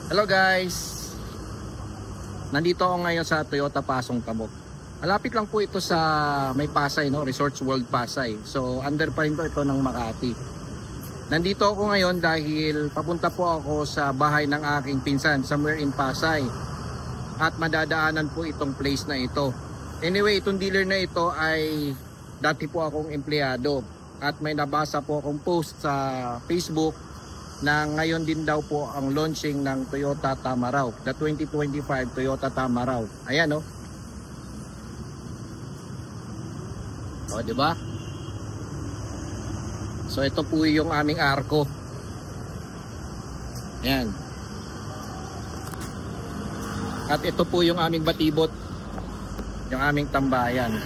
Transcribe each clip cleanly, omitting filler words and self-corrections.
Hello guys! Nandito ako ngayon sa Toyota Pasong Tamo. Malapit lang po ito sa may Pasay, no? Resorts World Pasay. So under pa rin ito ng Makati. Nandito ako ngayon dahil papunta po ako sa bahay ng aking pinsan somewhere in Pasay. At madadaanan po itong place na ito. Anyway, itong dealer na ito ay dati po akong empleyado. At may nabasa po akong post sa Facebook na ngayon din daw po ang launching ng Toyota Tamaraw, the 2025 Toyota Tamaraw. Ayan, oh. O, di ba? So ito po yung aming arko. Ayan. At ito po yung aming batibot, yung aming tambayan.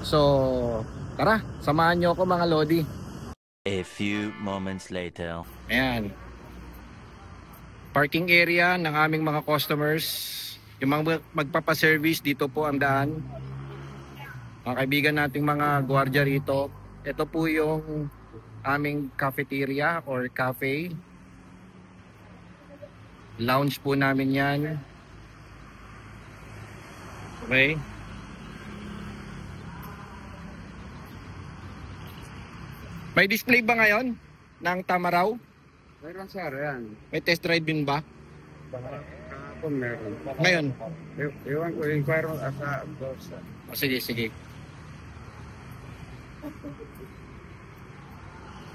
So tara, samahan nyo ako mga lodi. A few moments later. Ayan. Parking area ng aming mga customers. Yung mga magpapaservice, dito po ang daan. Mga kaibigan nating mga gwardiya rito. Ito po yung aming cafeteria or cafe. Lounge po namin yan. Okay. May display ba ngayon ng Tamaraw? Meron sir, yan. May test drive din ba? Kahapon meron. Ngayon? Iwan ko, inquire mo sa boss. Sige, sige.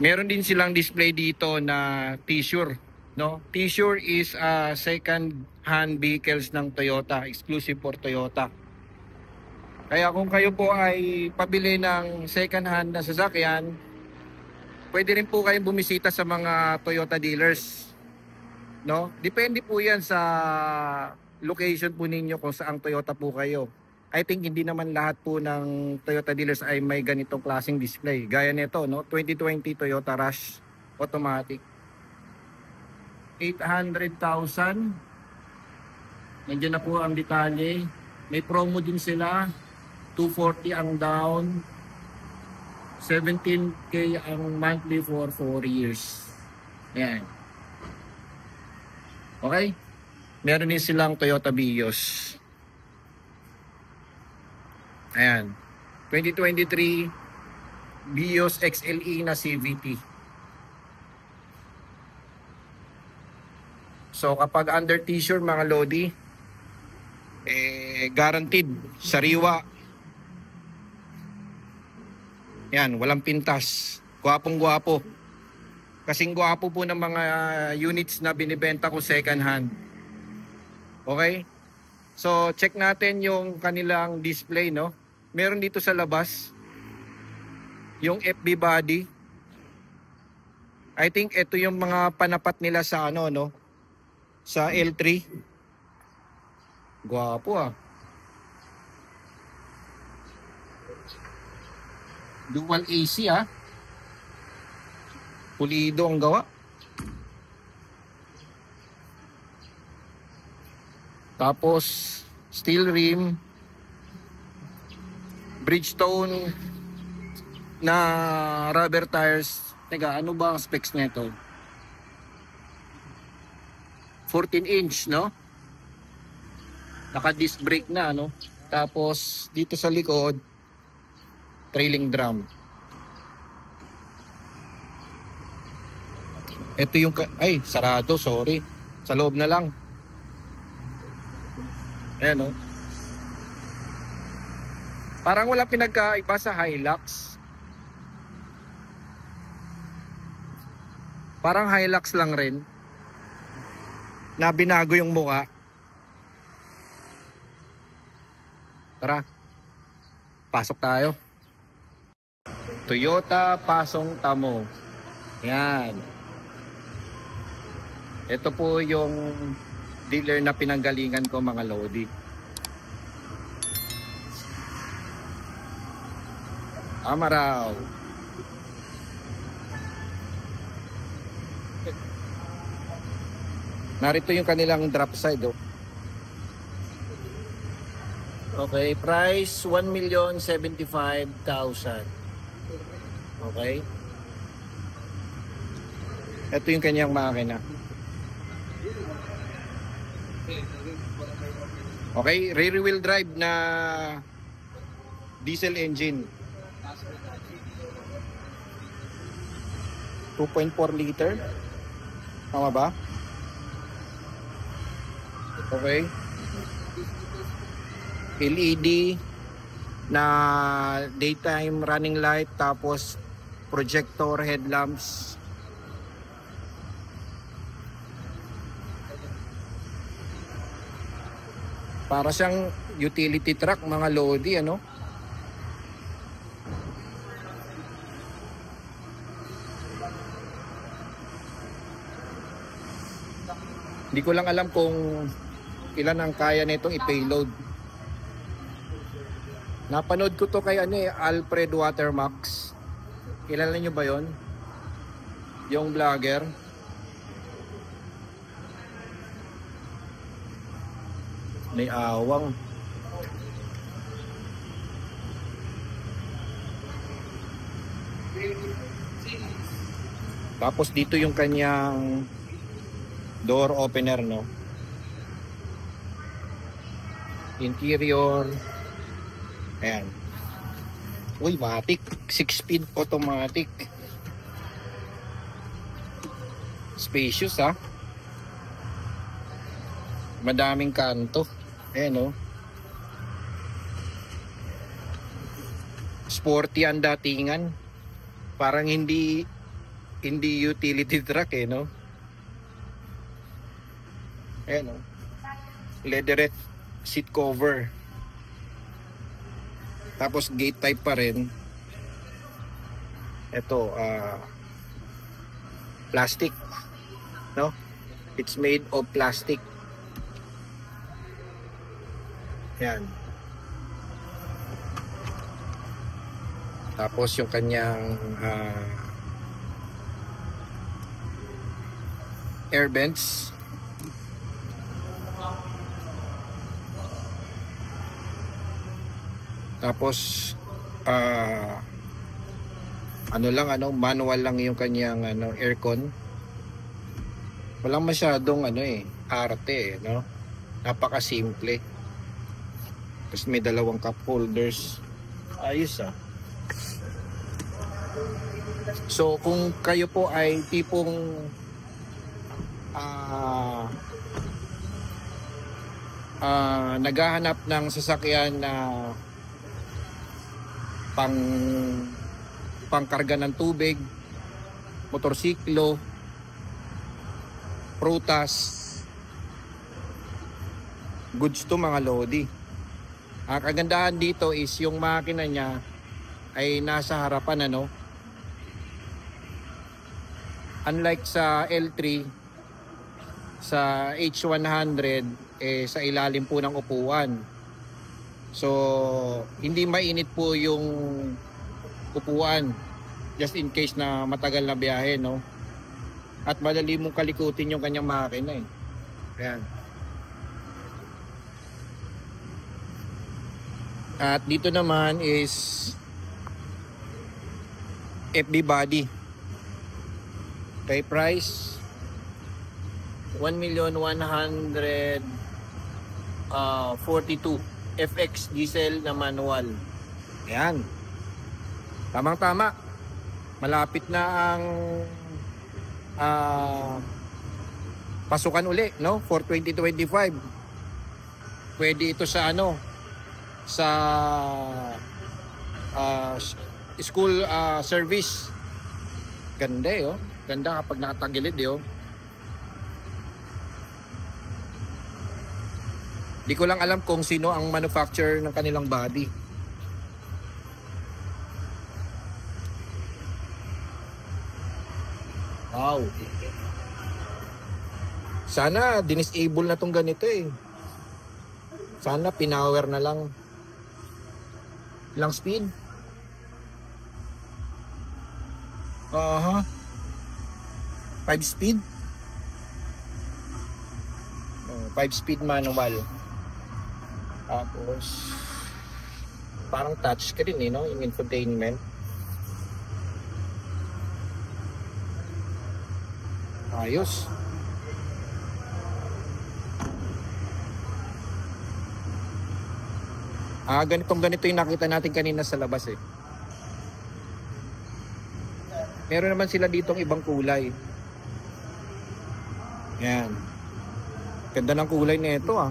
Meron din silang display dito na T-Sure, no? T-Sure is second hand vehicles ng Toyota, exclusive for Toyota. Kaya kung kayo po ay pabili ng second hand na sasakyan, pwede rin po kayong bumisita sa mga Toyota dealers, no? Depende po 'yan sa location po ninyo kung saang Toyota po kayo. I think hindi naman lahat po ng Toyota dealers ay may ganitong klaseng display. Gaya nito, no? 2020 Toyota Rush automatic. 800,000. Nandiyan na po ang detalye. May promo din sila. 240 ang down. 17K ang monthly for 4 years. Ayan. Okay? Meron din silang Toyota Vios. Ayan. 2023 Vios XLE na CVT. So kapag under T-shirt mga lodi, guaranteed, sariwa. Yan, walang pintas. Gwapong-gwapo. Kasing gwapo po ng mga units na binibenta ko second hand. Okay? So, check natin yung kanilang display, no? Meron dito sa labas yung FB body. I think ito yung mga panapat nila sa ano, no? Sa L3. Gwapo ah. Dual AC ah. Pulido ang gawa. Tapos steel rim, Bridgestone na rubber tires. Teka, ano ba ang specs nito? 14 inch, no? Naka disc brake na, no? Tapos dito sa likod trailing drum. Ito yung ay, sarado, sorry. Sa loob na lang. Ayan, no? Parang wala pinagkaiba sa Hilux. Parang Hilux lang rin. Na binago yung mukha. Tara. Pasok tayo. Toyota Pasong Tamo. Yan. Ito po yung dealer na pinanggalingan ko mga lodi. Tamaraw. Narito yung kanilang drop side, oh. Okay, price 1,075,000. Okay. Ito yung kanyang makina. Okay, rear wheel drive na diesel engine. 2.4 liter. Tama ba? Okay. LED na daytime running light, tapos projector headlamps. Para siyang utility truck, mga lodi, ano? Hindi ko lang alam kung ilan ang kaya nitong i-payload. Napanood ko to kay Alfred Watermax. Kilala niyo ba 'yon? Yung vlogger. May awang. Tapos dito yung kanyang door opener, no? Interior. Ayan. Uy, matik. 6-speed automatic. Spacious, ha? Madaming kanto. Ayan, no? Sporty ang datingan. Parang hindi utility truck, no? Ayan, no? Leatherette seat cover. Tapos gate type pa rin. Ito, plastic, no? It's made of plastic. Yan. Tapos yung kanyang air vents. Tapos manual lang yung kanyang aircon. Walang masyadong arte, no? Napakasimple. Tapos may dalawang cup holders. Ayos, ah. So kung kayo po ay tipong naghahanap ng sasakyan na pangkarga ng tubig, motorsiklo, prutas, goods to, mga lodi. Ang kagandahan dito is yung makina niya ay nasa harapan, ano? Unlike sa L3, sa H100 sa ilalim po ng upuan. So hindi mainit po yung upuan, just in case na matagal na biyahe, no? At madali mong kalikutin yung kanyang makina, eh. Ayan. At dito naman is FB body. Okay, price 1,142,000 FX diesel na manual. Ayan. Tamang-tama. Malapit na ang pasukan uli, no? For 2025. Pwede ito sa sa school service. Ganda, oh. Ganda kapag nakatagilid, oh. Di ko lang alam kung sino ang manufacturer ng kanilang body. Wow. Sana dinisable na tong ganito, eh. Sana pinower na lang. Ilang speed? 5 speed? 5 speed manual. Tapos parang touchscreen, no? Yung infotainment. Ayos. Ganito yung nakita natin kanina sa labas eh. Meron naman sila ditong ibang kulay. Yan. Ganda ng kulay nito ah.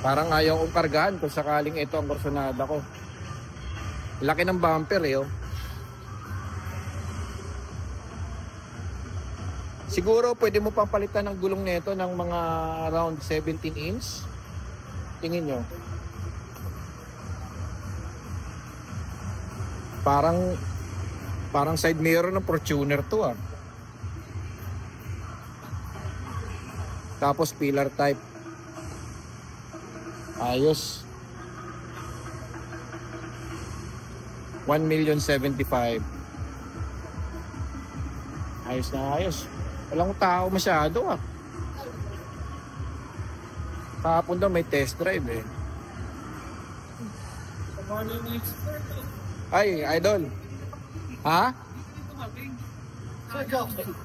Parang ayaw kong kargahan kung sakaling ito ang Corsionada ko. Laki ng bumper eh oh. Siguro pwede mo pang palitan ng gulong nito ng mga around 17 inch. Tingin nyo. Parang side mirror ng Fortuner to ah. Tapos pillar type. Ayos. 1,075,000. Ayos na ayos. Walang tao masyado ah. Kahapon daw may test drive eh. Ay, idol. Ha?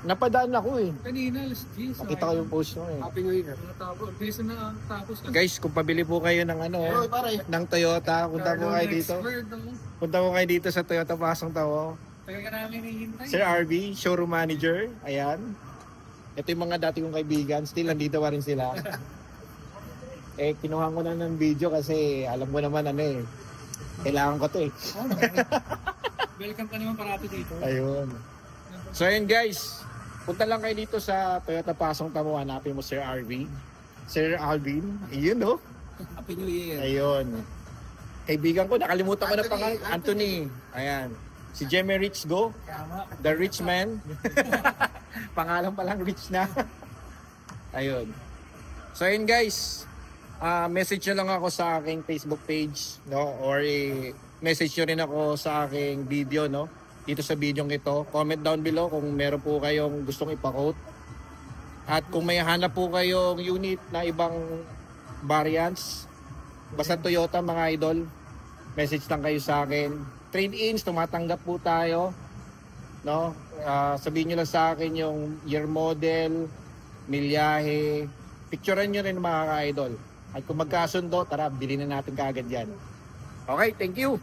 Napadaan ako eh. Kanina, alas 10. Nakita ko yung post mo eh. Happy New Year. Bisa na tapos. Guys, kung pabili po kayo ng ng Toyota, punta po kayo dito. Punta po kayo dito sa Toyota Pasong Tawo. Tagal ka namin hinihintay. Sir RB, showroom manager. Ayan. Ito yung mga dati kong kaibigan. Still, nandito pa rin sila. Kinuha ko na ng video kasi alam mo naman kailangan ko to eh. Welcome ka naman parati dito. Ayun. So ayun guys, punta lang kayo dito sa Toyota Pasong Tawo. Hanapin mo Sir RV. Sir Alvin. Ayun no? Happy New Year. Ayun. Kaibigan ko, nakalimutan ko na pangalan. Anthony. Ayan. Si Jemmy Rich Go. Tama. The Rich Man. Pangalan pa lang rich na. Ayun. So ayun guys, message nyo lang ako sa aking Facebook page, no? Or message nyo rin ako sa aking video, no? Dito sa video ito. Comment down below kung meron po kayong gustong ipa-quote. At kung may hanap po kayong unit na ibang variants, basta Toyota mga idol, message lang kayo sa akin. Trade-ins, tumatanggap po tayo. No? Sabihin nyo lang sa akin yung year model, milyahe. Picturean nyo rin mga ka-idol. At kung magkasundo, tara, bilhin na natin kaagad yan. Okay, thank you!